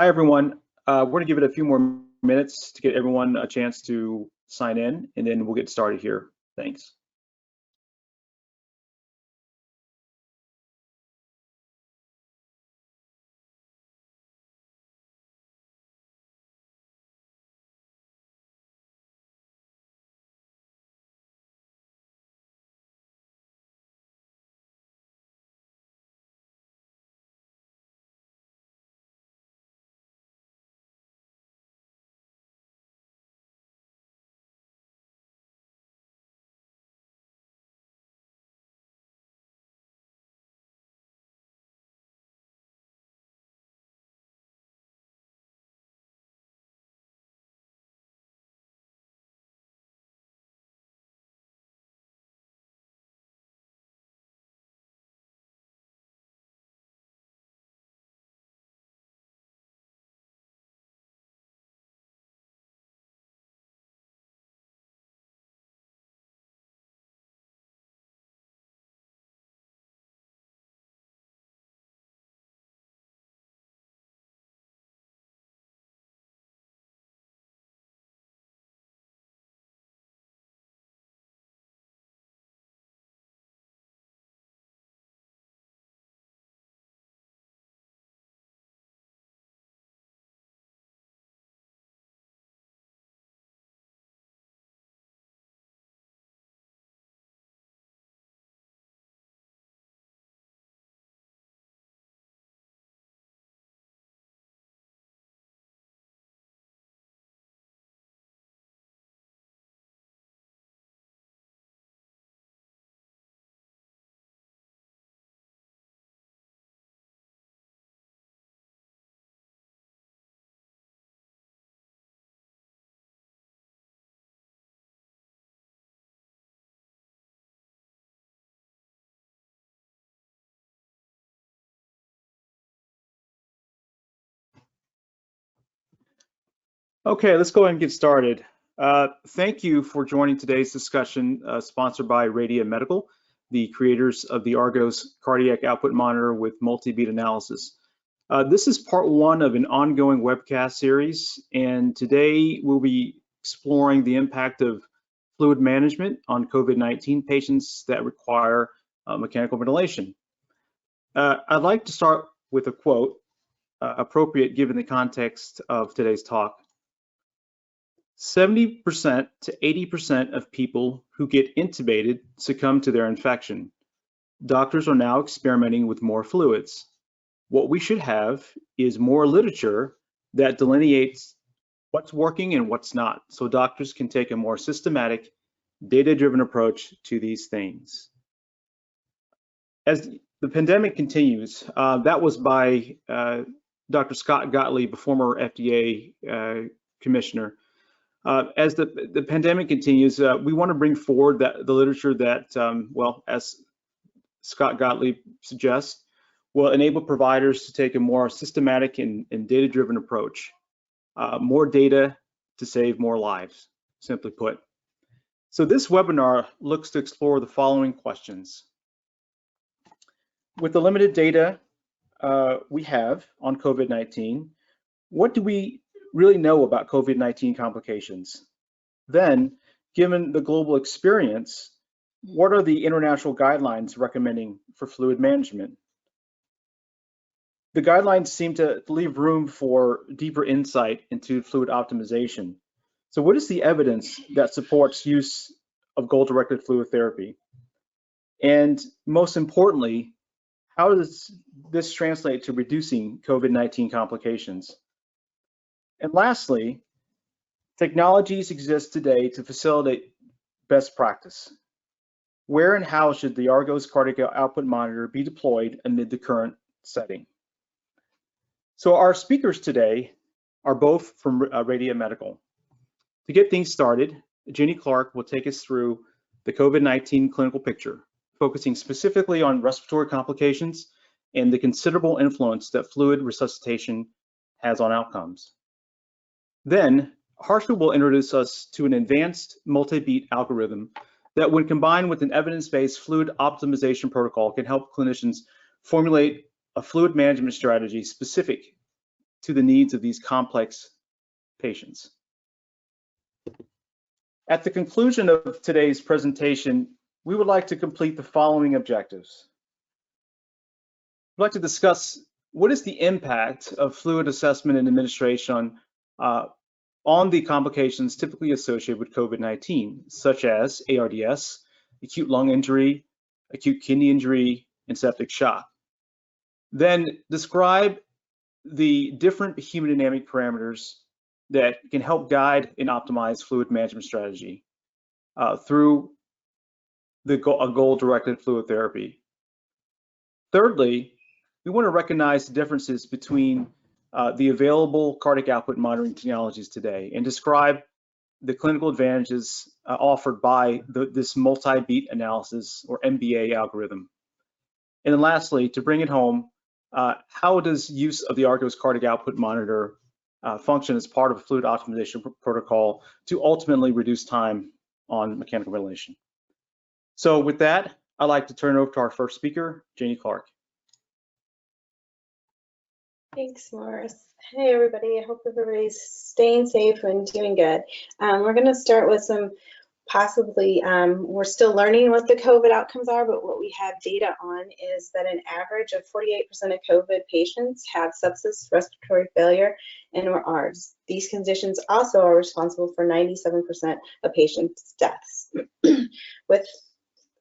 Hi, everyone. We're going to give it a few more minutes to get everyone a chance to sign in, and then we'll get started here. Thanks. Okay, let's go ahead and get started. Thank you for joining today's discussion sponsored by Radia Medical, the creators of the Argos cardiac output monitor with multi-beat analysis. This is part one of an ongoing webcast series, and today we'll be exploring the impact of fluid management on COVID-19 patients that require mechanical ventilation. I'd like to start with a quote appropriate given the context of today's talk. 70% to 80% of people who get intubated succumb to their infection. Doctors are now experimenting with more fluids. What we should have is more literature that delineates what's working and what's not, so doctors can take a more systematic, data-driven approach to these things. As the pandemic continues, that was by Dr. Scott Gottlieb, a former FDA commissioner. As the pandemic continues, we want to bring forward the literature that, well, as Scott Gottlieb suggests, will enable providers to take a more systematic and data-driven approach. More data to save more lives, simply put. So this webinar looks to explore the following questions. With the limited data we have on COVID-19, what do we really know about COVID-19 complications? Then, given the global experience, what are the international guidelines recommending for fluid management? The guidelines seem to leave room for deeper insight into fluid optimization. So what is the evidence that supports use of goal-directed fluid therapy? And most importantly, how does this translate to reducing COVID-19 complications? And lastly, technologies exist today to facilitate best practice. Where and how should the Argos cardiac output monitor be deployed amid the current setting? So our speakers today are both from Radia Medical. To get things started, Jenny Clark will take us through the COVID-19 clinical picture, focusing specifically on respiratory complications and the considerable influence that fluid resuscitation has on outcomes. Then, Harsha will introduce us to an advanced multi-beat algorithm that, when combined with an evidence-based fluid optimization protocol, can help clinicians formulate a fluid management strategy specific to the needs of these complex patients. At the conclusion of today's presentation, we would like to complete the following objectives. We'd like to discuss what is the impact of fluid assessment and administration on the complications typically associated with COVID-19, such as ARDS, acute lung injury, acute kidney injury, and septic shock. Then describe the different hemodynamic parameters that can help guide and optimize fluid management strategy through a goal-directed fluid therapy. Thirdly, we want to recognize the differences between the available cardiac output monitoring technologies today and describe the clinical advantages offered by this multi-beat analysis, or MBA algorithm. And then lastly, to bring it home, how does use of the Argos cardiac output monitor function as part of a fluid optimization protocol to ultimately reduce time on mechanical ventilation? So with that, I'd like to turn it over to our first speaker, Janie Clark. Thanks, Morris. Hey, everybody. I hope everybody's staying safe and doing good. We're going to start with some possibly, we're still learning what the COVID outcomes are, but what we have data on is that an average of 48% of COVID patients have sepsis, respiratory failure, and or ARDS. These conditions also are responsible for 97% of patients' deaths. With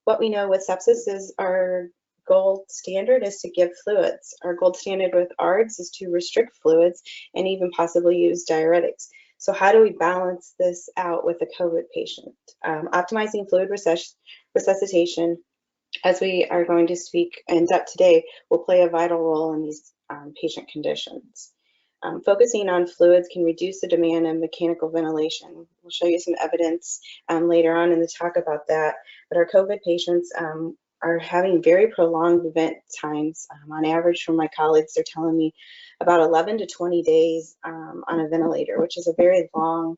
what we know with sepsis is our gold standard is to give fluids. Our gold standard with ARDS is to restrict fluids and even possibly use diuretics. So how do we balance this out with a COVID patient? Optimizing fluid resuscitation, as we are going to speak in depth today, will play a vital role in these patient conditions. Focusing on fluids can reduce the demand of mechanical ventilation. We'll show you some evidence later on in the talk about that. But our COVID patients are having very prolonged event times. On average, from my colleagues, they're telling me about 11 to 20 days on a ventilator, which is a very long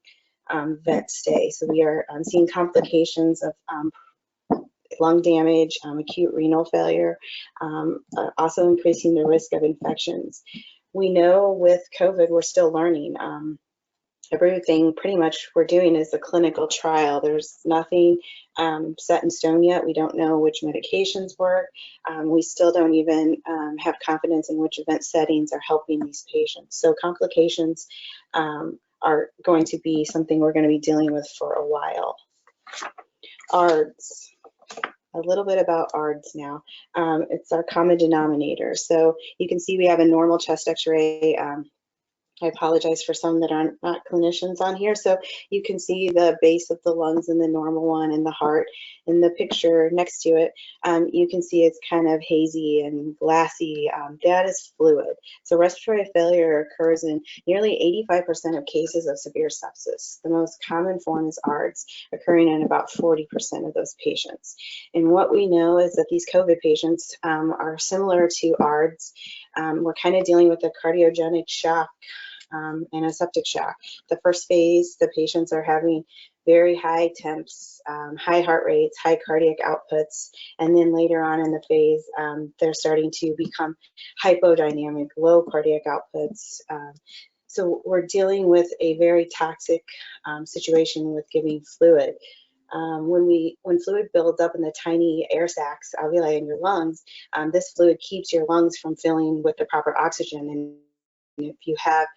vent stay. So we are seeing complications of lung damage, acute renal failure, also increasing the risk of infections. We know with COVID, we're still learning. Everything pretty much we're doing is a clinical trial. There's nothing set in stone yet. We don't know which medications work. We still don't even have confidence in which event settings are helping these patients. So complications are going to be something we're going to be dealing with for a while. ARDS. A little bit about ARDS now. It's our common denominator. So you can see we have a normal chest x-ray. I apologize for some that are not clinicians on here. So you can see the base of the lungs in the normal one and the heart. In the picture next to it, you can see it's kind of hazy and glassy. That is fluid. So respiratory failure occurs in nearly 85% of cases of severe sepsis. The most common form is ARDS, occurring in about 40% of those patients. And what we know is that these COVID patients are similar to ARDS. We're kind of dealing with a cardiogenic shock and a septic shock. The first phase, the patients are having very high temps, high heart rates, high cardiac outputs, and then later on in the phase, they're starting to become hypodynamic, low cardiac outputs. So we're dealing with a very toxic situation with giving fluid. When fluid builds up in the tiny air sacs, alveoli in your lungs, this fluid keeps your lungs from filling with the proper oxygen. And if you have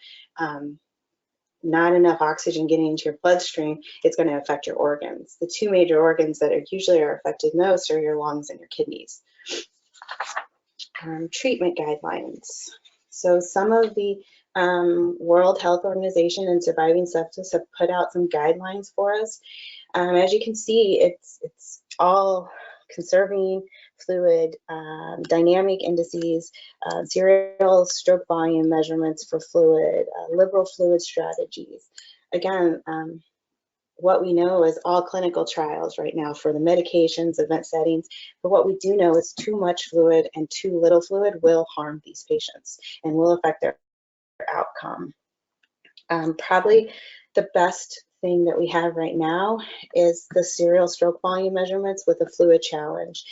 not enough oxygen getting into your bloodstream, it's going to affect your organs. The two major organs that usually are affected most are your lungs and your kidneys. Treatment guidelines. So some of the World Health Organization and Surviving Sepsis have put out some guidelines for us. As you can see, it's all conserving fluid, dynamic indices, serial stroke volume measurements for fluid, liberal fluid strategies. Again, what we know is all clinical trials right now for the medications, event settings, but what we do know is too much fluid and too little fluid will harm these patients and will affect their outcome. Probably the best thing that we have right now is the serial stroke volume measurements with a fluid challenge.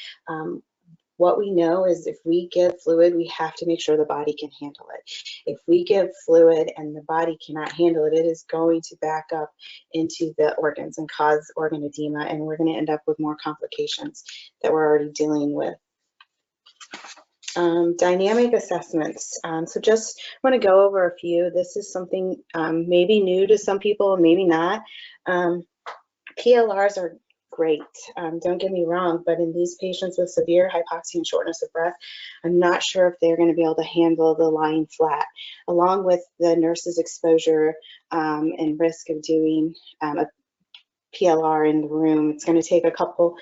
what we know is if we give fluid, we have to make sure the body can handle it. If we give fluid and the body cannot handle it, it is going to back up into the organs and cause organ edema, and we're going to end up with more complications that we're already dealing with. Dynamic assessments. So just want to go over a few. This is something maybe new to some people, maybe not. PLRs are great, don't get me wrong, but in these patients with severe hypoxia and shortness of breath, I'm not sure if they're going to be able to handle the lying flat, along with the nurse's exposure and risk of doing a PLR in the room. It's going to take a couple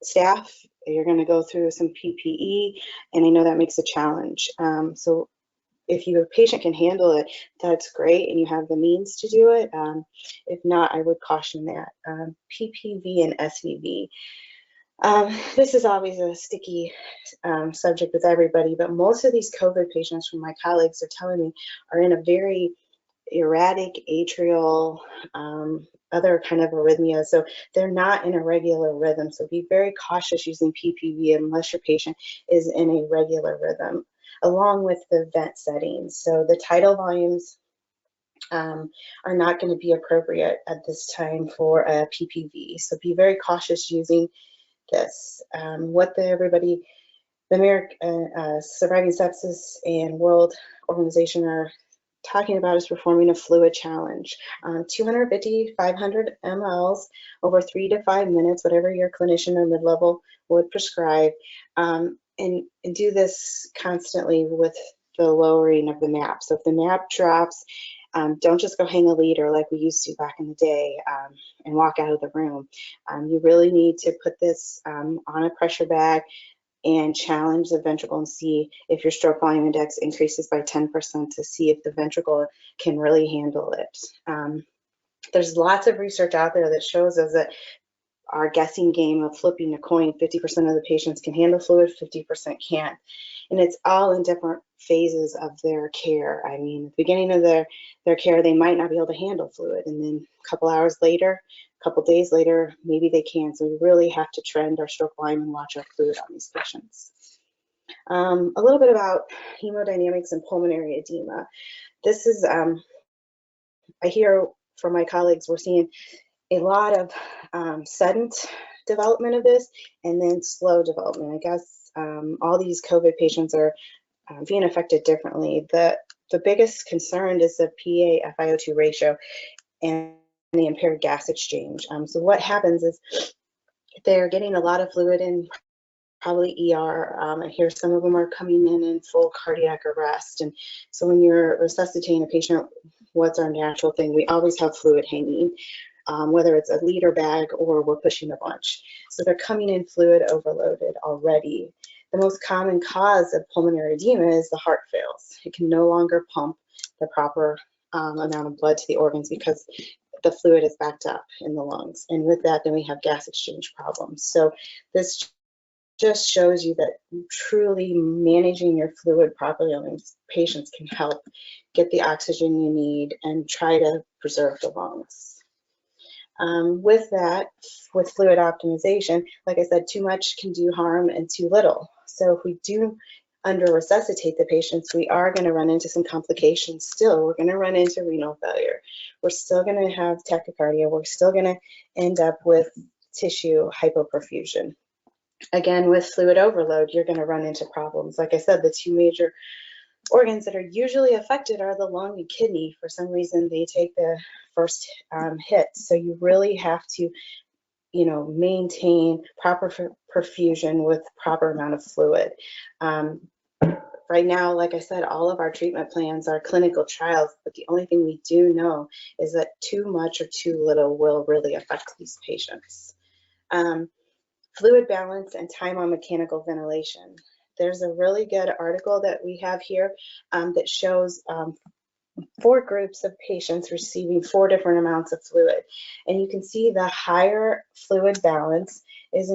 staff. You're going to go through some PPE, and I know that makes a challenge. So if your patient can handle it, that's great, and you have the means to do it. If not, I would caution that. PPV and SVV. This is always a sticky subject with everybody, but most of these COVID patients from my colleagues are telling me are in a very erratic atrial, other kind of arrhythmia. So they're not in a regular rhythm. So be very cautious using PPV unless your patient is in a regular rhythm, along with the vent settings. So the tidal volumes are not going to be appropriate at this time for a PPV. So be very cautious using this. The American Surviving Sepsis and World Organization are talking about is performing a fluid challenge. 250, 500 mLs over 3 to 5 minutes, whatever your clinician or mid-level would prescribe, and do this constantly with the lowering of the MAP. So if the MAP drops, don't just go hang a leader like we used to back in the day and walk out of the room. You really need to put this on a pressure bag and challenge the ventricle and see if your stroke volume index increases by 10% to see if the ventricle can really handle it. There's lots of research out there that shows us that our guessing game of flipping a coin, 50% of the patients can handle fluid, 50% can't. And it's all in different phases of their care. I mean, at the beginning of their care, they might not be able to handle fluid. And then a couple hours later, a couple days later, maybe they can. So we really have to trend our stroke volume and watch our fluid on these patients. A little bit about hemodynamics and pulmonary edema. This is, I hear from my colleagues, we're seeing a lot of sudden development of this and then slow development. I guess all these COVID patients are being affected differently. The biggest concern is the PaFiO2 ratio and the impaired gas exchange. So what happens is they're getting a lot of fluid in, probably ER. I hear some of them are coming in full cardiac arrest. And so when you're resuscitating a patient, what's our natural thing? We always have fluid hanging, whether it's a liter bag or we're pushing a bunch. So they're coming in fluid overloaded already. The most common cause of pulmonary edema is the heart fails. It can no longer pump the proper amount of blood to the organs because the fluid is backed up in the lungs. And with that, then we have gas exchange problems. So this just shows you that truly managing your fluid properly on these patients can help get the oxygen you need and try to preserve the lungs. With that, with fluid optimization, like I said, too much can do harm and too little. So if we do under-resuscitate the patients, we are going to run into some complications still. We're going to run into renal failure. We're still going to have tachycardia. We're still going to end up with tissue hypoperfusion. Again, with fluid overload, you're going to run into problems. Like I said, the two major organs that are usually affected are the lung and kidney. For some reason, they take the first hit. So you really have to, maintain proper perfusion with proper amount of fluid. Right now, like I said, all of our treatment plans are clinical trials, but the only thing we do know is that too much or too little will really affect these patients. Fluid balance and time on mechanical ventilation. There's a really good article that we have here that shows 4 groups of patients receiving 4 different amounts of fluid. And you can see the higher fluid balance is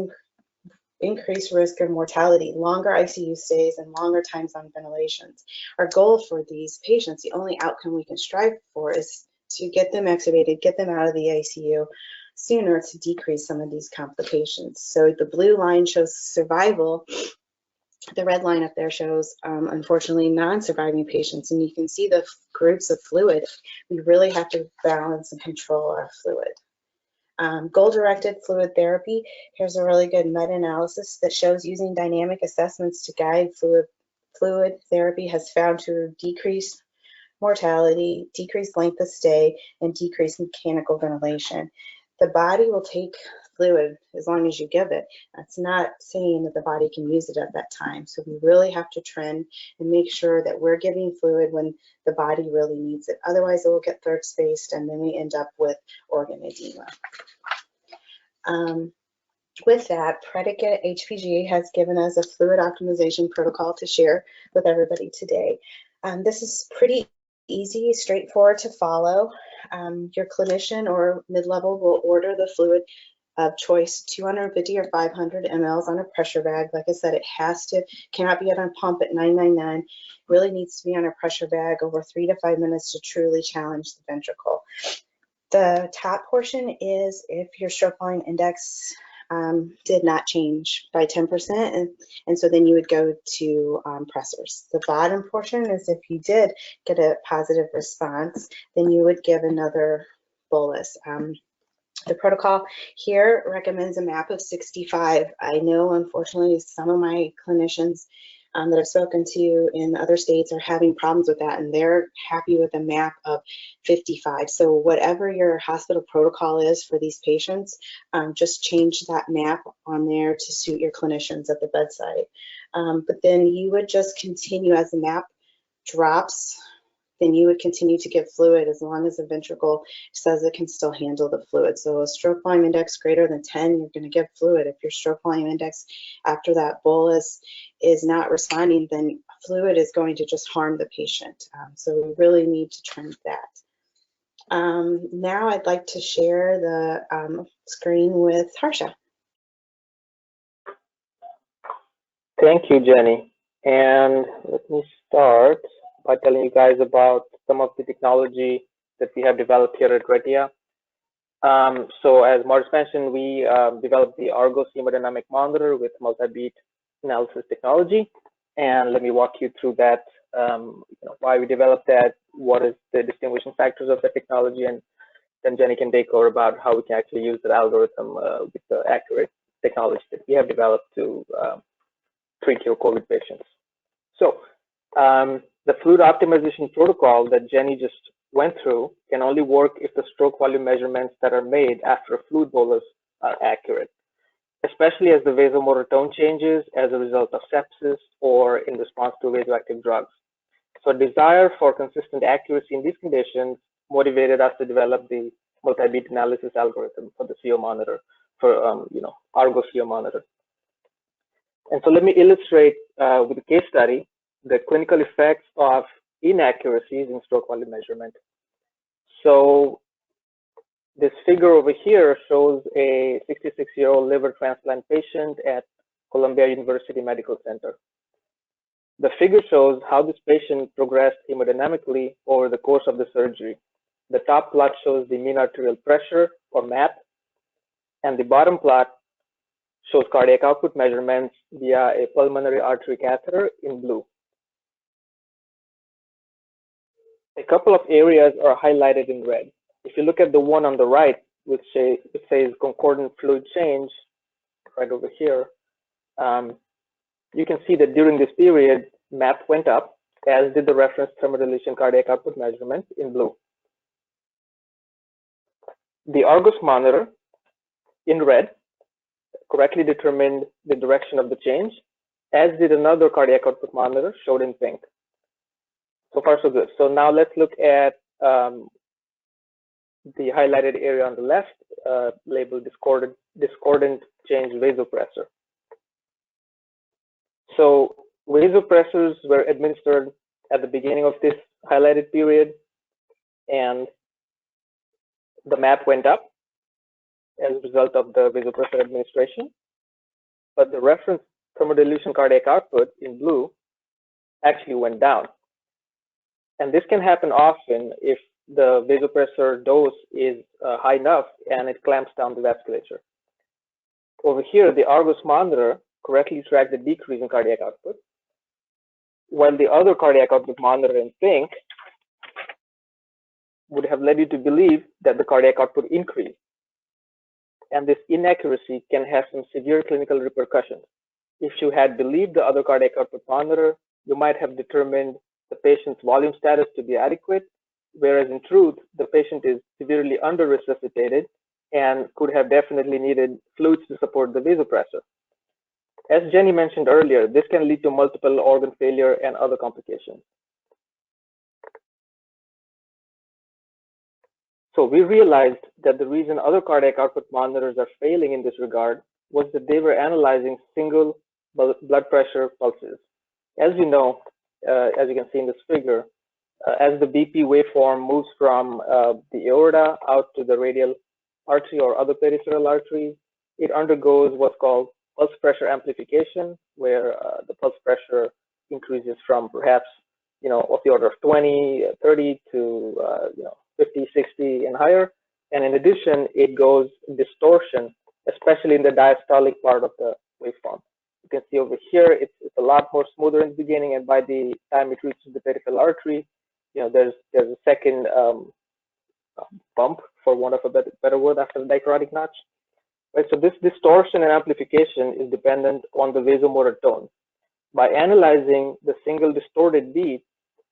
increased risk of mortality, longer ICU stays, and longer times on ventilations. Our goal for these patients, the only outcome we can strive for, is to get them extubated, get them out of the ICU, sooner to decrease some of these complications. So the blue line shows survival. The red line up there shows, unfortunately, non-surviving patients, and you can see the groups of fluid. We really have to balance and control our fluid. Goal-directed fluid therapy. Here's a really good meta-analysis that shows using dynamic assessments to guide fluid therapy has found to decrease mortality, decrease length of stay, and decrease mechanical ventilation. The body will take fluid as long as you give it. That's not saying that the body can use it at that time. So we really have to trend and make sure that we're giving fluid when the body really needs it. Otherwise, it will get third spaced, and then we end up with organ edema. With that, Predicate HPG has given us a fluid optimization protocol to share with everybody today. This is pretty easy, straightforward to follow. Your clinician or mid-level will order the fluid of choice, 250 or 500 mLs on a pressure bag. Like I said, it cannot be on a pump at 999. Really needs to be on a pressure bag over 3 to 5 minutes to truly challenge the ventricle. The top portion is if your stroke volume index did not change by 10%, and so then you would go to pressors. The bottom portion is if you did get a positive response, then you would give another bolus. The protocol here recommends a MAP of 65. I know, unfortunately, some of my clinicians that I've spoken to in other states are having problems with that, and they're happy with a MAP of 55. So whatever your hospital protocol is for these patients, just change that MAP on there to suit your clinicians at the bedside. But then you would just continue as the MAP drops. Then you would continue to give fluid as long as the ventricle says it can still handle the fluid. So a stroke volume index greater than 10, you're going to give fluid. If your stroke volume index after that bolus is not responding, then fluid is going to just harm the patient. So we really need to trend that. Now I'd like to share the screen with Harsha. Thank you, Jenny. And let me start by telling you guys about some of the technology that we have developed here at Retia. So as Morris mentioned, we developed the Argos hemodynamic monitor with multi-beat analysis technology. And let me walk you through that, why we developed that, what is the distinguishing factors of the technology, and then Jenny can take over about how we can actually use the algorithm with the accurate technology that we have developed to treat your COVID patients. So the fluid optimization protocol that Jenny just went through can only work if the stroke volume measurements that are made after a fluid bolus are accurate, especially as the vasomotor tone changes as a result of sepsis or in response to vasoactive drugs. So a desire for consistent accuracy in these conditions motivated us to develop the multi-beat analysis algorithm for the CO monitor, for Argos CO monitor. And so let me illustrate with a case study the clinical effects of inaccuracies in stroke volume measurement. So this figure over here shows a 66-year-old liver transplant patient at Columbia University Medical Center. The figure shows how this patient progressed hemodynamically over the course of the surgery. The top plot shows the mean arterial pressure, or MAP, and the bottom plot shows cardiac output measurements via a pulmonary artery catheter in blue. A couple of areas are highlighted in red. If you look at the one on the right, which says concordant fluid change, right over here, you can see that during this period, MAP went up, as did the reference thermodilation cardiac output measurement in blue. The Argos monitor in red correctly determined the direction of the change, as did another cardiac output monitor showed in pink. So far, so good. So now let's look at the highlighted area on the left, labeled discordant change vasopressor. So vasopressors were administered at the beginning of this highlighted period, and the MAP went up as a result of the vasopressor administration, but the reference thermodilution cardiac output in blue actually went down. And this can happen often if the vasopressor dose is high enough and it clamps down the vasculature. Over here, the Argos monitor correctly tracked the decrease in cardiac output, while the other cardiac output monitor in pink would have led you to believe that the cardiac output increased. And this inaccuracy can have some severe clinical repercussions. If you had believed the other cardiac output monitor, you might have determined the patient's volume status to be adequate, whereas in truth, the patient is severely under-resuscitated and could have definitely needed fluids to support the vasopressor. As Jenny mentioned earlier, this can lead to multiple organ failure and other complications. So we realized that the reason other cardiac output monitors are failing in this regard was that they were analyzing single blood pressure pulses. As you know, as you can see in this figure, as the BP waveform moves from the aorta out to the radial artery or other peripheral arteries, it undergoes what's called pulse pressure amplification, where the pulse pressure increases from perhaps, of the order of 20, 30 to, 50, 60 and higher. And in addition, it goes distortion, especially in the diastolic part of the waveform. You can see over here, it's a lot more smoother in the beginning, and by the time it reaches the peripheral artery, there's a second bump, for want of a better word, after the dicrotic notch. Right, so this distortion and amplification is dependent on the vasomotor tone. By analyzing the single distorted beat,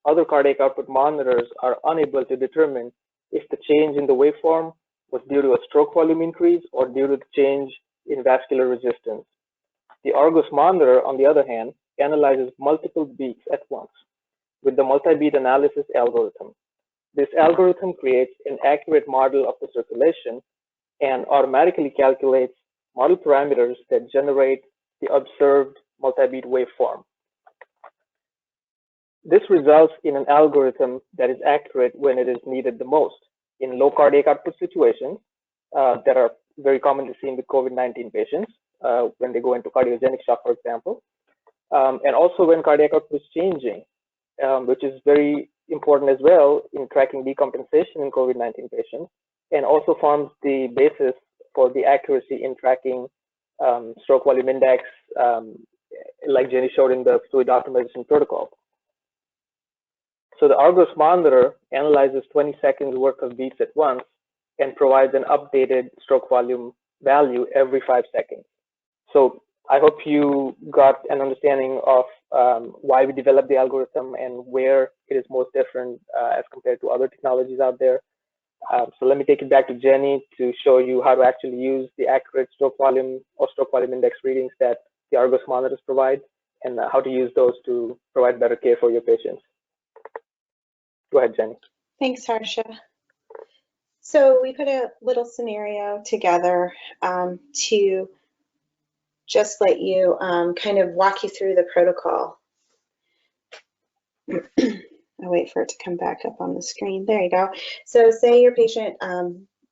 other cardiac output monitors are unable to determine if the change in the waveform was due to a stroke volume increase or due to the change in vascular resistance. The Argos monitor, on the other hand, analyzes multiple beats at once with the multi-beat analysis algorithm. This algorithm creates an accurate model of the circulation and automatically calculates model parameters that generate the observed multi-beat waveform. This results in an algorithm that is accurate when it is needed the most in low cardiac output situations that are very commonly seen with COVID-19 patients when they go into cardiogenic shock, for example, and also when cardiac output is changing, which is very important as well in tracking decompensation in COVID-19 patients, and also forms the basis for the accuracy in tracking stroke volume index, like Jenny showed in the fluid optimization protocol. So the Argos monitor analyzes 20 seconds worth of beats at once and provides an updated stroke volume value every 5 seconds. So I hope you got an understanding of why we developed the algorithm and where it is most different as compared to other technologies out there. So let me take it back to Jenny to show you how to actually use the accurate stroke volume or stroke volume index readings that the Argos monitors provide, and how to use those to provide better care for your patients. Go ahead, Jenny. Thanks, Harsha. So we put a little scenario together to just let you kind of walk you through the protocol. I'll wait for it to come back up on the screen. There you go. So say your patient,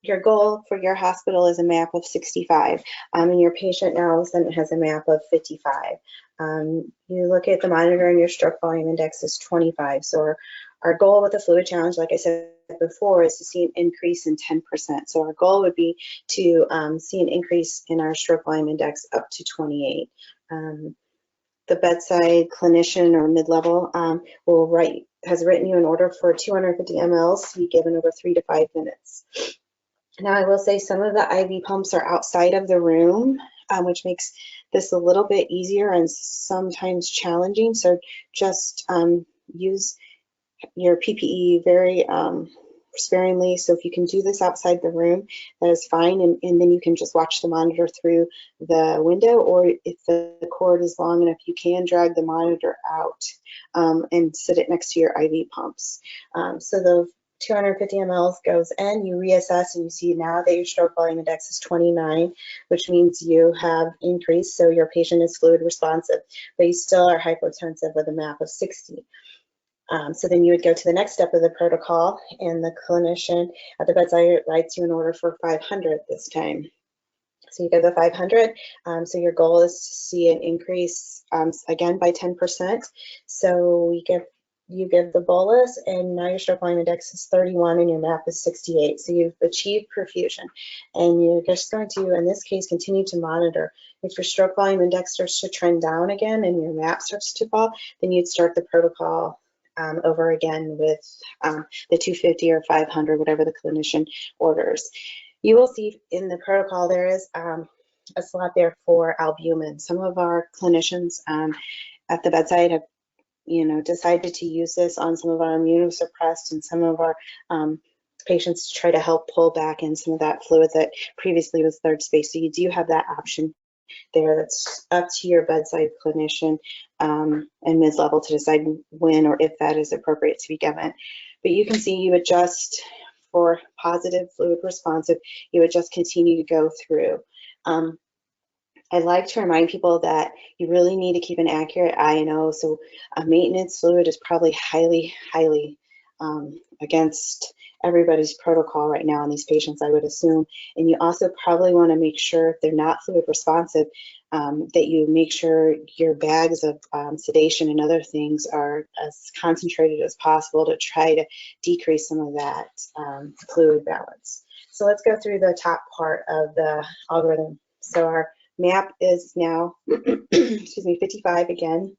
your goal for your hospital is a MAP of 65, and your patient now all of a sudden has a MAP of 55. You look at the monitor and your stroke volume index is 25. So our goal with the fluid challenge, like I said before, is to see an increase in 10%. So our goal would be to see an increase in our stroke volume index up to 28. The bedside clinician or mid-level has written you an order for 250 mLs to be given over 3 to 5 minutes. Now I will say some of the IV pumps are outside of the room, which makes this a little bit easier and sometimes challenging. So just use your PPE very sparingly. So if you can do this outside the room, that is fine, and then you can just watch the monitor through the window, or if the cord is long enough, you can drag the monitor out and sit it next to your IV pumps. So the 250 mLs goes in, you reassess, and you see now that your stroke volume index is 29, which means you have increased, so your patient is fluid responsive, but you still are hypotensive with a MAP of 60. So then you would go to the next step of the protocol, and the clinician at the bedside writes you an order for 500 this time. So you go to 500. So your goal is to see an increase again by 10%. So we give you give the bolus, and now your stroke volume index is 31 and your MAP is 68. So you've achieved perfusion, and you're just going to, in this case, continue to monitor. If your stroke volume index starts to trend down again and your MAP starts to fall, then you'd start the protocol over again with the 250 or 500, whatever the clinician orders. You will see in the protocol there is a slot there for albumin. Some of our clinicians at the bedside have decided to use this on some of our immunosuppressed and some of our patients to try to help pull back in some of that fluid that previously was third space. So you do have that option there. That's up to your bedside clinician and mid-level to decide when or if that is appropriate to be given. But you can see you adjust for positive fluid responsive, you would just continue to go through. I like to remind people that you really need to keep an accurate I&O. So a maintenance fluid is probably highly against everybody's protocol right now in these patients, I would assume. And you also probably want to make sure if they're not fluid responsive, that you make sure your bags of sedation and other things are as concentrated as possible to try to decrease some of that fluid balance. So let's go through the top part of the algorithm. So our MAP is now, excuse me, 55 again.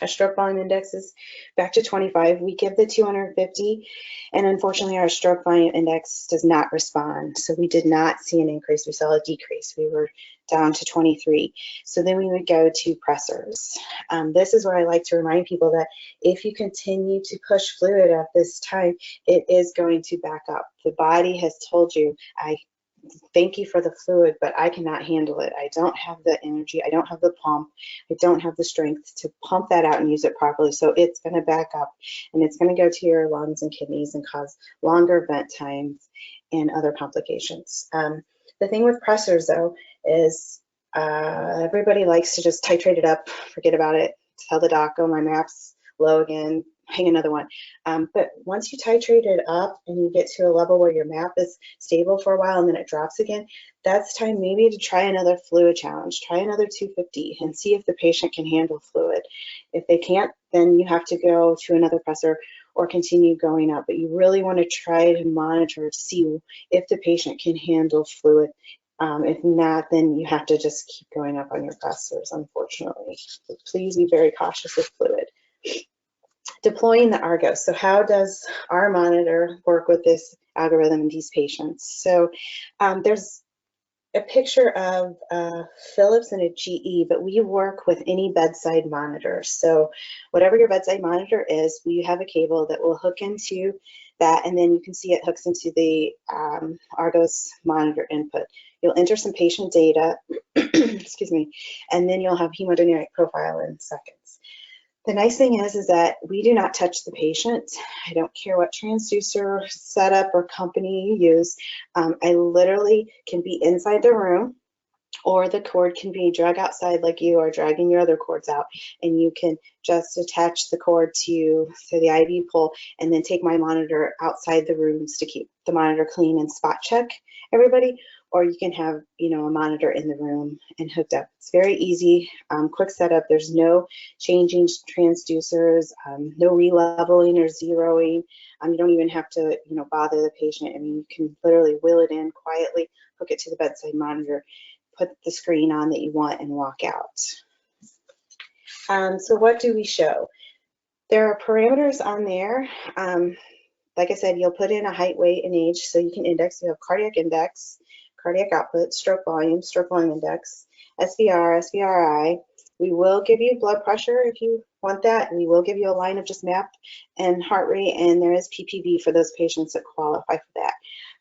Our stroke volume index is back to 25. We give the 250, and unfortunately our stroke volume index does not respond. So we did not see an increase, we saw a decrease. We were down to 23. So then we would go to pressors. This is where I like to remind people that if you continue to push fluid at this time, it is going to back up. The body has told you, thank you for the fluid, but I cannot handle it. I don't have the energy. I don't have the pump. I don't have the strength to pump that out and use it properly. So it's going to back up and it's going to go to your lungs and kidneys and cause longer vent times and other complications. The thing with pressors though is everybody likes to just titrate it up, forget about it, tell the doc, oh, my MAP's low again, hang another one. But once you titrate it up and you get to a level where your MAP is stable for a while and then it drops again, that's time maybe to try another fluid challenge, try another 250 and see if the patient can handle fluid. If they can't, then you have to go to another pressor or continue going up. But you really want to try to monitor to see if the patient can handle fluid. If not, then you have to just keep going up on your pressors, unfortunately. So please be very cautious with fluid. Deploying the Argos. So how does our monitor work with this algorithm in these patients? So there's a picture of Philips and a GE, but we work with any bedside monitor. So whatever your bedside monitor is, we have a cable that will hook into that, and then you can see it hooks into the Argos monitor input. You'll enter some patient data, excuse me, and then you'll have hemodynamic profile in seconds. The nice thing is that we do not touch the patient. I don't care what transducer setup or company you use. I literally can be inside the room, or the cord can be dragged outside like you are dragging your other cords out, and you can just attach the cord to the IV pole and then take my monitor outside the rooms to keep the monitor clean and spot check everybody. Or you can have, a monitor in the room and hooked up. It's very easy, quick setup. There's no changing transducers, no releveling or zeroing. You don't even have to, bother the patient. I mean, you can literally wheel it in quietly, hook it to the bedside monitor, put the screen on that you want, and walk out. So what do we show? There are parameters on there. Like I said, you'll put in a height, weight, and age, so you can index. You have cardiac index, cardiac output, stroke volume index, SVR, SVRI. We will give you blood pressure if you want that. We will give you a line of just MAP and heart rate, and there is PPV for those patients that qualify for that.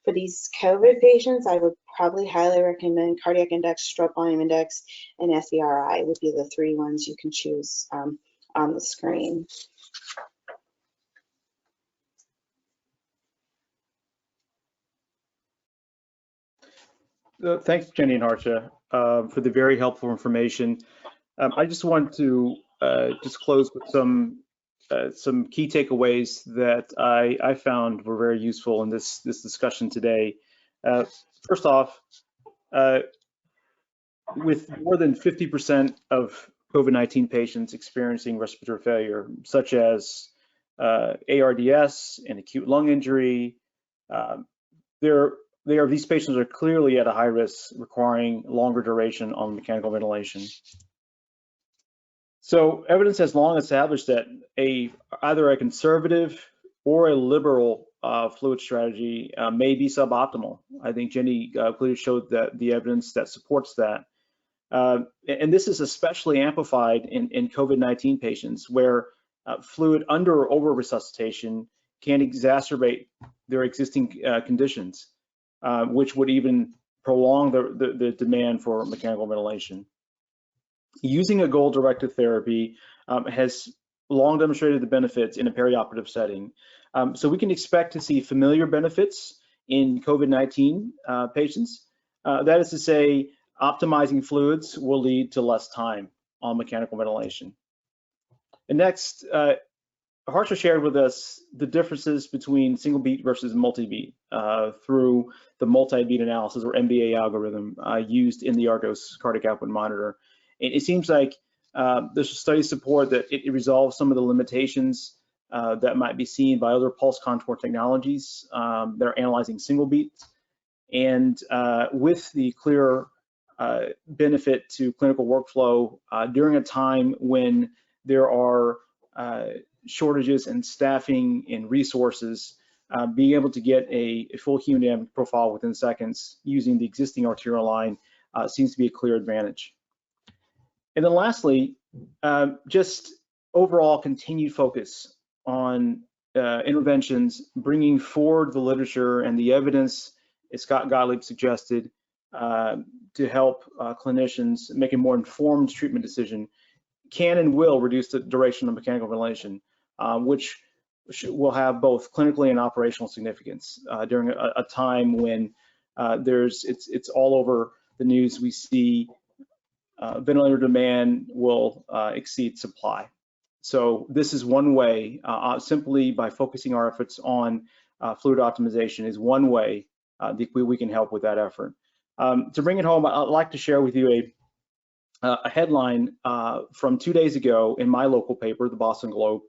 For these COVID patients, I would probably highly recommend cardiac index, stroke volume index, and SVRI would be the three ones you can choose on the screen. Thanks, Jenny and Harsha, for the very helpful information. I just want to just close with some key takeaways that I found were very useful in this discussion today. First off, with more than 50% of COVID-19 patients experiencing respiratory failure, such as ARDS and acute lung injury. These patients are clearly at a high risk, requiring longer duration on mechanical ventilation. So evidence has long established that either a conservative or a liberal fluid strategy may be suboptimal. I think Jenny clearly showed that the evidence that supports that. And this is especially amplified in COVID-19 patients, where fluid under or over resuscitation can exacerbate their existing conditions, which would even prolong the demand for mechanical ventilation. Using a goal-directed therapy has long demonstrated the benefits in a perioperative setting. So we can expect to see familiar benefits in COVID-19 patients. That is to say, optimizing fluids will lead to less time on mechanical ventilation. And next, Harsha shared with us the differences between single beat versus multi-beat through the multi-beat analysis, or MBA algorithm, used in the Argos cardiac output monitor. It seems like there's studies support that it resolves some of the limitations that might be seen by other pulse contour technologies that are analyzing single beats. And with the clear benefit to clinical workflow during a time when there are shortages in staffing and resources, being able to get a full hemodynamic profile within seconds using the existing arterial line seems to be a clear advantage. And then lastly, just overall continued focus on interventions, bringing forward the literature and the evidence, as Scott Gottlieb suggested, to help clinicians make a more informed treatment decision, can and will reduce the duration of mechanical ventilation, which will have both clinically and operational significance during a time when it's all over the news. We see ventilator demand will exceed supply. So this is one way, simply by focusing our efforts on fluid optimization is one way that we can help with that effort. To bring it home, I'd like to share with you a headline from 2 days ago in my local paper, the Boston Globe,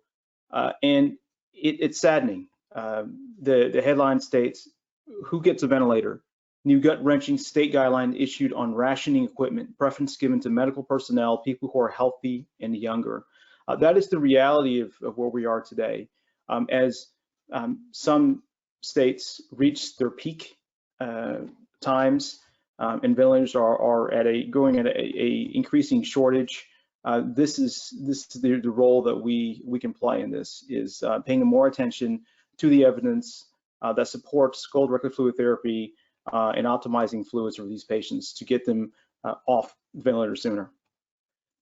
and it's saddening. The headline states, "Who gets a ventilator? New gut-wrenching state guideline issued on rationing equipment, preference given to medical personnel, people who are healthy and younger." That is the reality of where we are today. As some states reach their peak times and ventilators are going at a increasing shortage, this is the role that we can play in this, is paying more attention to the evidence that supports goal-directed fluid therapy and optimizing fluids for these patients to get them off ventilator sooner.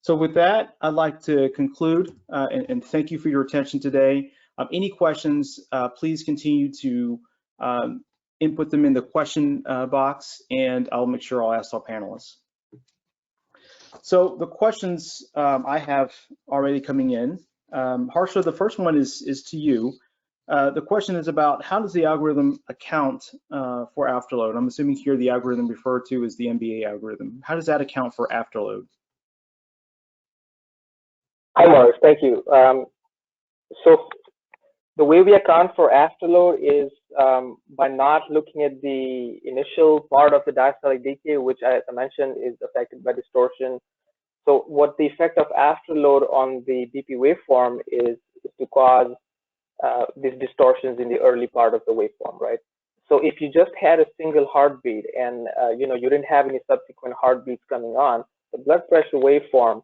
So with that, I'd like to conclude and thank you for your attention today. Any questions, please continue to input them in the question box, and I'll make sure I'll ask our panelists. So the questions I have already coming in. Harsha, the first one is to you. The question is about, how does the algorithm account for afterload? I'm assuming here the algorithm referred to is the MBA algorithm. How does that account for afterload? Hi, Morris. Thank you. So the way we account for afterload is by not looking at the initial part of the diastolic decay, which, as I mentioned, is affected by distortion. So what the effect of afterload on the BP waveform is to cause these distortions in the early part of the waveform, right? So if you just had a single heartbeat and you didn't have any subsequent heartbeats coming on, the blood pressure waveform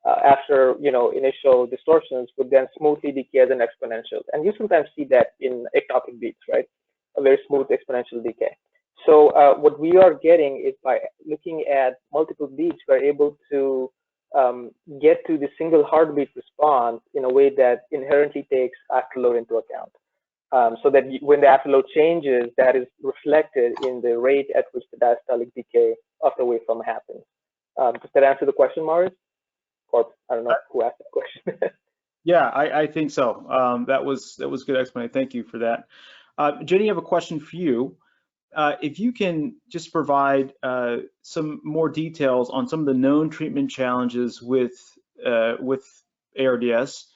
after initial distortions would then smoothly decay as an exponential, and you sometimes see that in ectopic beats, right? A very smooth exponential decay. So what we are getting is, by looking at multiple beats, we're able to get to the single heartbeat response in a way that inherently takes afterload into account, so that when the afterload changes, that is reflected in the rate at which the diastolic decay of the waveform happens. Does that answer the question, Morris? Or I don't know who asked that question. Yeah, I think so. That was good explanation. Thank you for that. Jenny, I have a question for you. If you can just provide some more details on some of the known treatment challenges with ARDS,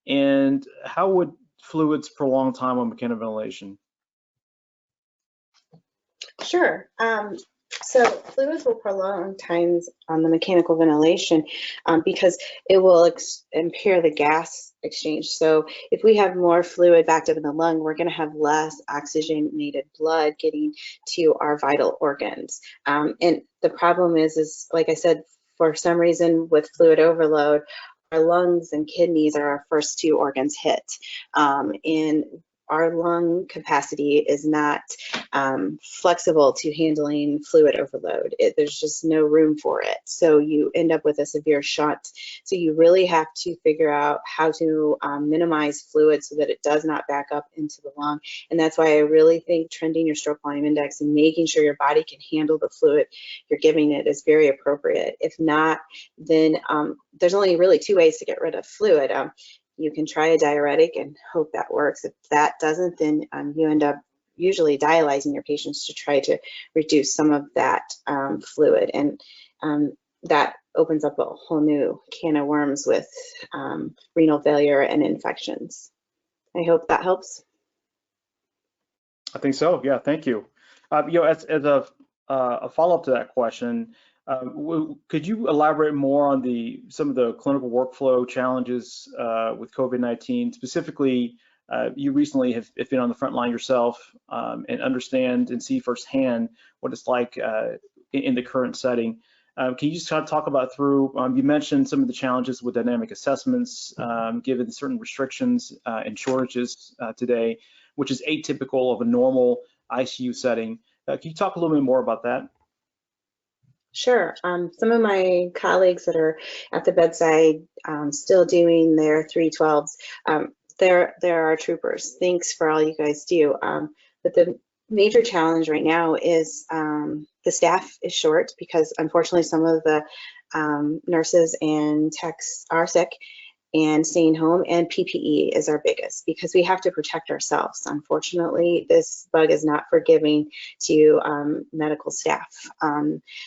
and how would fluids prolonged time on mechanical ventilation? Sure. So fluids will prolong times on the mechanical ventilation because it will impair the gas exchange. So if we have more fluid backed up in the lung, we're going to have less oxygenated blood getting to our vital organs. And the problem is like I said, for some reason with fluid overload, our lungs and kidneys are our first two organs hit. And our lung capacity is not flexible to handling fluid overload. There's just no room for it. So you end up with a severe shunt. So you really have to figure out how to minimize fluid so that it does not back up into the lung. And that's why I really think trending your stroke volume index and making sure your body can handle the fluid you're giving it is very appropriate. If not, then there's only really two ways to get rid of fluid. You can try a diuretic and hope that works. If that doesn't, then you end up usually dialyzing your patients to try to reduce some of that fluid. And that opens up a whole new can of worms with renal failure and infections. I hope that helps. I think so. Yeah, thank you. As a follow-up to that question, could you elaborate more on some of the clinical workflow challenges with COVID-19? Specifically, you recently have been on the front line yourself and understand and see firsthand what it's like in the current setting. Can you just kind of talk about you mentioned some of the challenges with dynamic assessments, given certain restrictions and shortages today, which is atypical of a normal ICU setting. Can you talk a little bit more about that? Sure. Some of my colleagues that are at the bedside still doing their 312s, they're our troopers. Thanks for all you guys do. But the major challenge right now is the staff is short because unfortunately some of the nurses and techs are sick and staying home, and PPE is our biggest because we have to protect ourselves. Unfortunately, this bug is not forgiving to medical staff.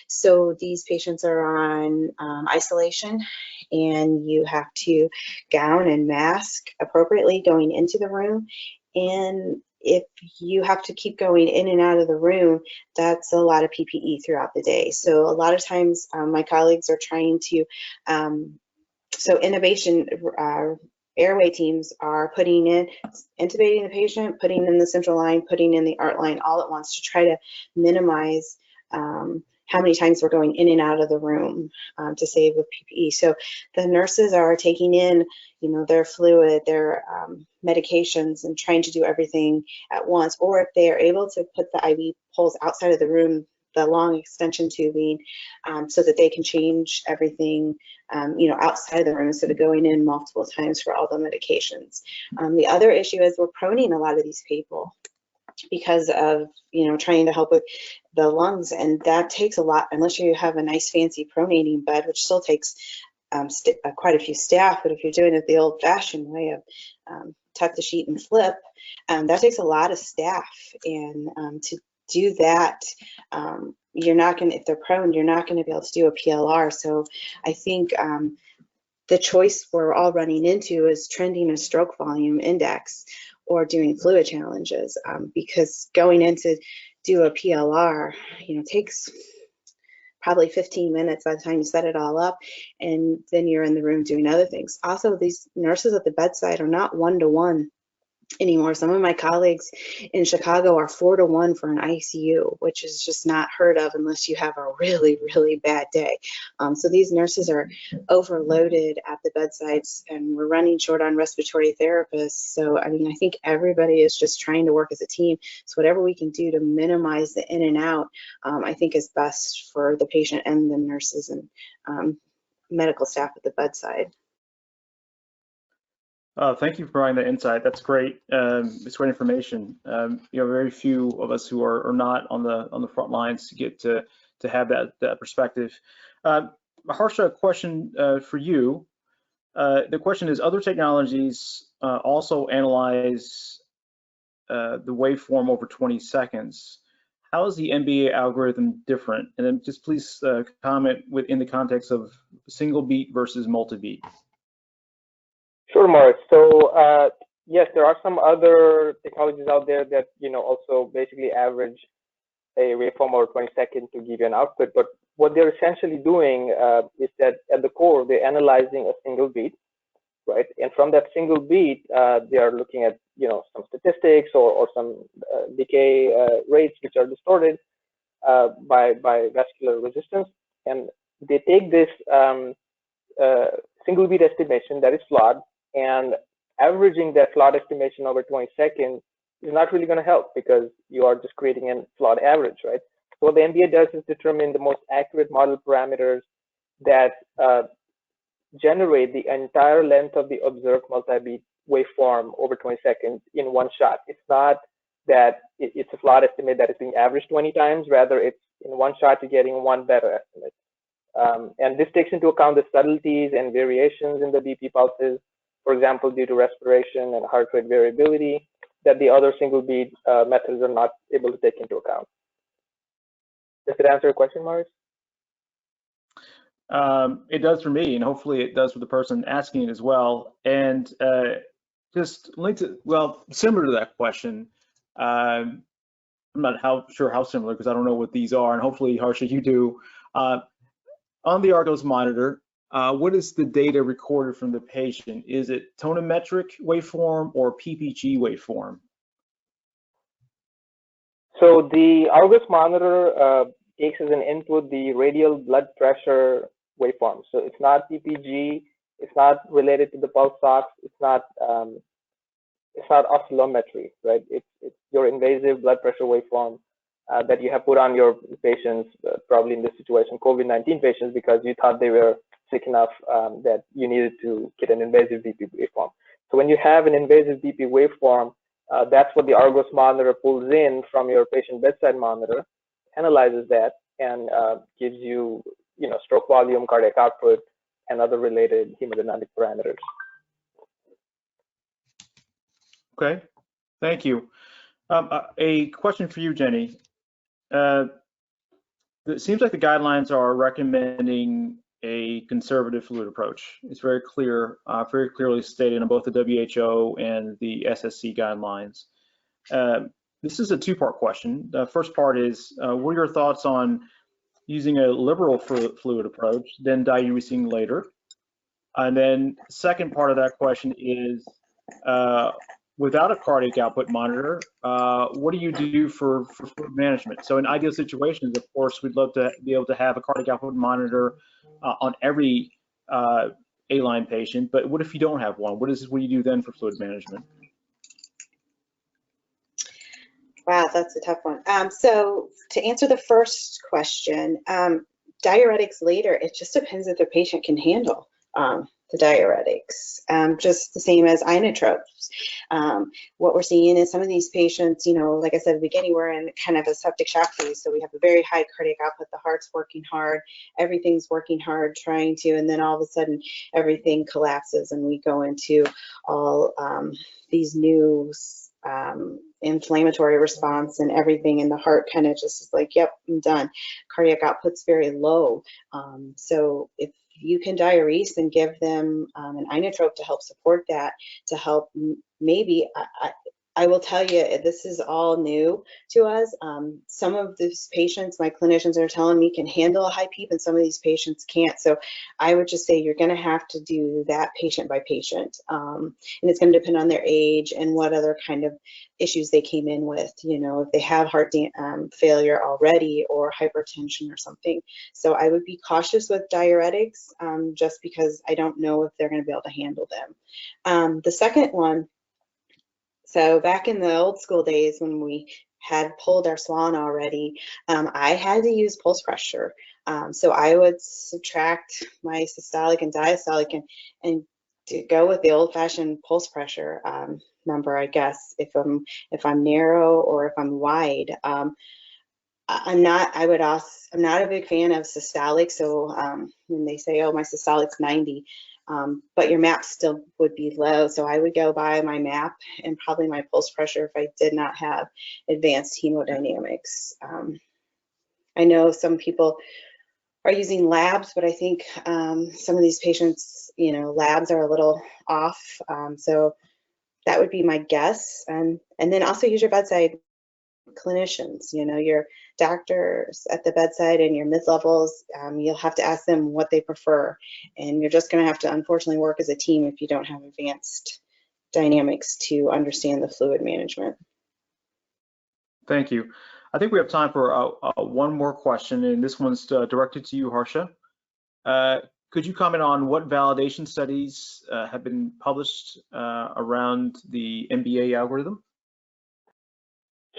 So these patients are on isolation, and you have to gown and mask appropriately going into the room. And if you have to keep going in and out of the room, that's a lot of PPE throughout the day. So a lot of times my colleagues are trying to so intubation airway teams are intubating the patient, putting in the central line, putting in the ART line all at once to try to minimize how many times we're going in and out of the room to save with PPE. So the nurses are taking in, their fluid, their medications, and trying to do everything at once. Or if they are able to put the IV poles outside of the room, the long extension tubing, so that they can change everything, outside of the room instead of going in multiple times for all the medications. The other issue is we're proning a lot of these people because of, trying to help with the lungs, and that takes a lot, unless you have a nice fancy pronating bed, which still takes quite a few staff. But if you're doing it the old-fashioned way of tuck the sheet and flip, that takes a lot of staff, and to do that, you're not going to, if they're prone, you're not going to be able to do a PLR. So I think the choice we're all running into is trending a stroke volume index or doing fluid challenges, because going in to do a PLR, takes probably 15 minutes by the time you set it all up, and then you're in the room doing other things. Also, these nurses at the bedside are not one-to-one anymore. Some of my colleagues in Chicago are 4-to-1 for an ICU, which is just not heard of unless you have a really, really bad day. So these nurses are overloaded at the bedsides, and we're running short on respiratory therapists. So, I think everybody is just trying to work as a team. So whatever we can do to minimize the in and out, I think is best for the patient and the nurses and medical staff at the bedside. Thank you for providing that insight. That's great. It's great information. Very few of us who are not on the front lines get to have that perspective. Harsha, a question for you. The question is: other technologies also analyze the waveform over 20 seconds. How is the MBA algorithm different? And then just please comment within the context of single beat versus multi-beat. Sure, Morris. So yes, there are some other technologies out there that, you know, also basically average a waveform over 20 seconds to give you an output. But what they're essentially doing is that at the core, they're analyzing a single beat, right? And from that single beat, they are looking at, you know, some statistics or some decay rates which are distorted by vascular resistance. And they take this single beat estimation that is flawed, and averaging that flawed estimation over 20 seconds is not really going to help because you are just creating a flawed average, right? So what the MBA does is determine the most accurate model parameters that generate the entire length of the observed multi-beat waveform over 20 seconds in one shot. It's not that it's a flawed estimate that is being averaged 20 times, rather it's in one shot you're getting one better estimate. And this takes into account the subtleties and variations in the BP pulses, for example, due to respiration and heart rate variability, that the other single beat methods are not able to take into account. Does it answer your question, Maurice? It does for me, and hopefully it does for the person asking it as well. And just linked to, well, similar to that question, I'm not sure how similar because I don't know what these are, and hopefully, Harsha, you do. On the Argos monitor, what is the data recorded from the patient? Is it tonometric waveform or PPG waveform? So the Argos monitor takes as an input the radial blood pressure waveform. So it's not PPG, it's not related to the pulse ox, it's not oscillometry, right? It's your invasive blood pressure waveform that you have put on your patients, probably in this situation, COVID-19 patients, because you thought they were sick enough that you needed to get an invasive BP waveform. So when you have an invasive BP waveform, that's what the Argos monitor pulls in from your patient bedside monitor, analyzes that, and gives you, you know, stroke volume, cardiac output, and other related hemodynamic parameters. Okay, thank you. A question for you, Jenny. It seems like the guidelines are recommending a conservative fluid approach. It's very clear, very clearly stated on both the WHO and the SSC guidelines. This is a two-part question. The first part is, what are your thoughts on using a liberal fluid approach, then diuresing later? And then second part of that question is, without a cardiac output monitor, what do you do for fluid management? So in ideal situations, of course, we'd love to be able to have a cardiac output monitor on every A-line patient, but what if you don't have one? What do you do then for fluid management? Wow, that's a tough one. So to answer the first question, diuretics later, it just depends if the patient can handle the diuretics, just the same as inotropes. What we're seeing is some of these patients, you know, like I said at the beginning, we're in kind of a septic shock phase. So we have a very high cardiac output, the heart's working hard, everything's working hard, trying to, and then all of a sudden everything collapses and we go into all these new inflammatory response and everything, and the heart kind of just is like, yep, I'm done. Cardiac output's very low. So if you can diurese and give them an inotrope to help support that, to help maybe, I will tell you, this is all new to us. Some of these patients, my clinicians are telling me, can handle a high PEEP, and some of these patients can't. So I would just say you're going to have to do that patient by patient. And it's going to depend on their age and what other kind of issues they came in with, you know, if they have heart failure already or hypertension or something. So I would be cautious with diuretics just because I don't know if they're going to be able to handle them. The second one, so back in the old school days when we had pulled our swan already, I had to use pulse pressure. So I would subtract my systolic and diastolic and to go with the old-fashioned pulse pressure number, I guess, if I'm narrow or if I'm wide. I'm not a big fan of systolic. So when they say, oh, my systolic's 90, but your MAP still would be low. So I would go by my MAP and probably my pulse pressure if I did not have advanced hemodynamics. I know some people are using labs, but I think some of these patients, you know, labs are a little off. So That would be my guess. And then also use your bedside clinicians, your doctors at the bedside and your mid-levels. You'll have to ask them what they prefer. And you're just going to have to, unfortunately, work as a team if you don't have advanced dynamics to understand the fluid management. Thank you. I think we have time for one more question, and this one's directed to you, Harsha. Could you comment on what validation studies have been published around the MBA algorithm?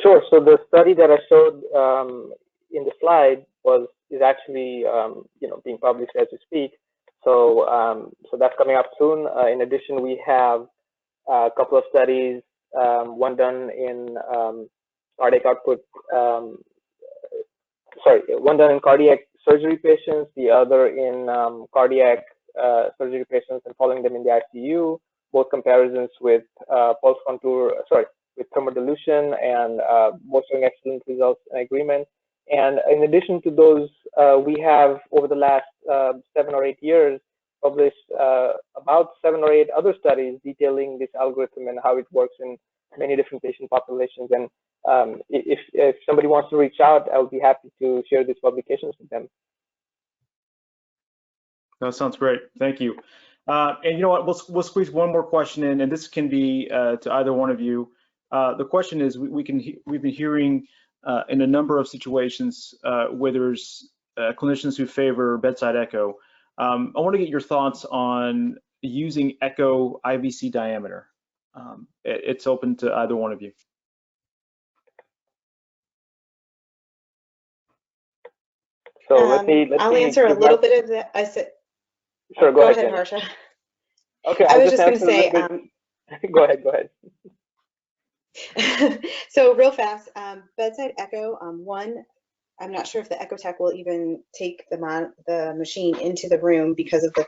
Sure. So the study that I showed in the slide is actually being published as we speak. So so that's coming up soon. In addition, we have a couple of studies, one done in cardiac output. One done in cardiac surgery patients, the other in cardiac surgery patients and following them in the ICU. Both comparisons with pulse contour, with thermal dilution, and both showing excellent results and agreement. And in addition to those, we have over the last 7 or 8 years published about 7 or 8 other studies detailing this algorithm and how it works in many different patient populations. And if somebody wants to reach out, I'll be happy to share these publications with them. That sounds great. Thank you. And you know what? We'll squeeze one more question in, and this can be to either one of you. The question is, we've been hearing in a number of situations where there's clinicians who favor bedside echo. I want to get your thoughts on using echo IVC diameter. It's open to either one of you. So I'll answer a little bit of that. I said. Sure, go ahead, Harsha. Okay, I was just going to say. Go ahead. So real fast, bedside echo. One, I'm not sure if the echo tech will even take the machine into the room because of the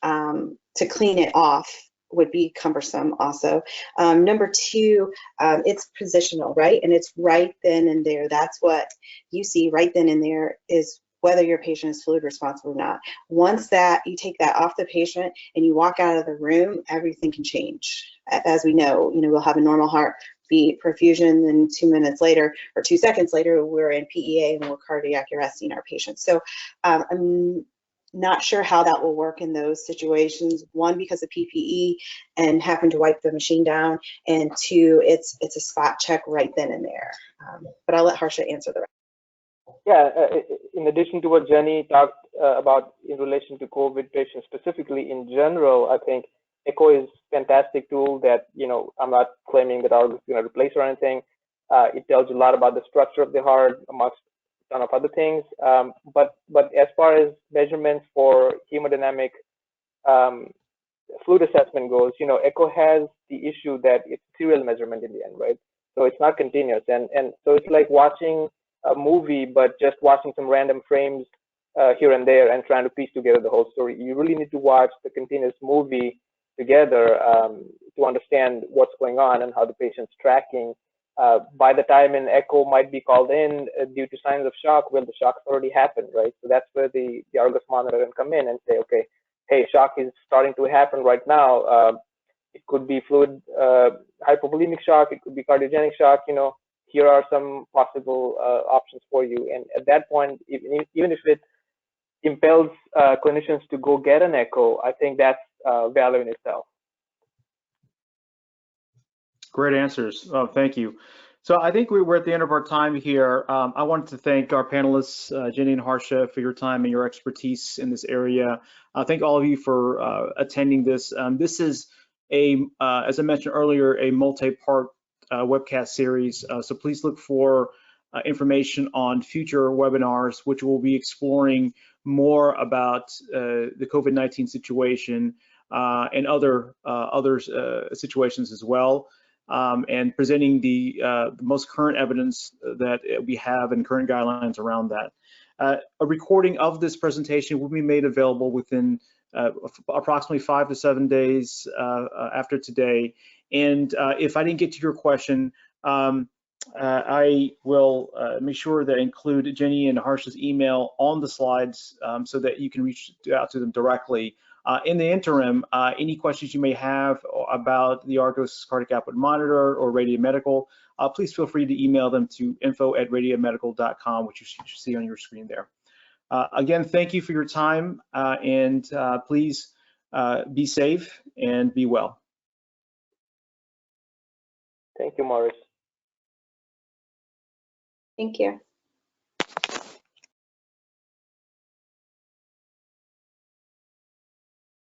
to clean it off would be cumbersome also. Number 2, it's positional, right? And it's right then and there. That's what you see right then and there is whether your patient is fluid responsive or not. Once that you take that off the patient and you walk out of the room, everything can change. As we know, we'll have a normal heartbeat perfusion, and 2 minutes later or 2 seconds later, we're in PEA and we're cardiac arresting our patients. So I'm not sure how that will work in those situations. 1, because of PPE and having to wipe the machine down, and 2, it's a spot check right then and there. But I'll let Harsha answer the rest. Yeah, in addition to what Jenny talked about in relation to COVID patients specifically, in general, I think echo is a fantastic tool that, I'm not claiming that Argus is going to replace or anything. It tells you a lot about the structure of the heart, amongst a ton of other things. But as far as measurements for hemodynamic fluid assessment goes, echo has the issue that it's serial measurement in the end, right? So it's not continuous. And so it's like watching a movie, but just watching some random frames here and there and trying to piece together the whole story. You really need to watch the continuous movie together to understand what's going on and how the patient's tracking. By the time an echo might be called in due to signs of shock, well, the shock's already happened, right? So that's where the Argus monitor can come in and say, okay, hey, shock is starting to happen right now. It could be fluid hypovolemic shock, it could be cardiogenic shock, here are some possible options for you. And at that point, even if it impels clinicians to go get an echo, I think that's value in itself. Great answers. Oh, thank you. So I think we're at the end of our time here. I wanted to thank our panelists, Jenny and Harsha, for your time and your expertise in this area. Thank all of you for attending this. This is as I mentioned earlier, a multi-part webcast series. So please look for information on future webinars, which will be exploring more about the COVID-19 situation and other situations as well, and presenting the most current evidence that we have and current guidelines around that. A recording of this presentation will be made available within approximately 5 to 7 days after today. And if I didn't get to your question, I will make sure that I include Jenny and Harsha's email on the slides so that you can reach out to them directly. In the interim, any questions you may have about the Argos cardiac output monitor or Radia Medical, please feel free to email them to info@radiamedical.com, which you should see on your screen there. Again, thank you for your time, and please be safe and be well. Thank you, Morris. Thank you.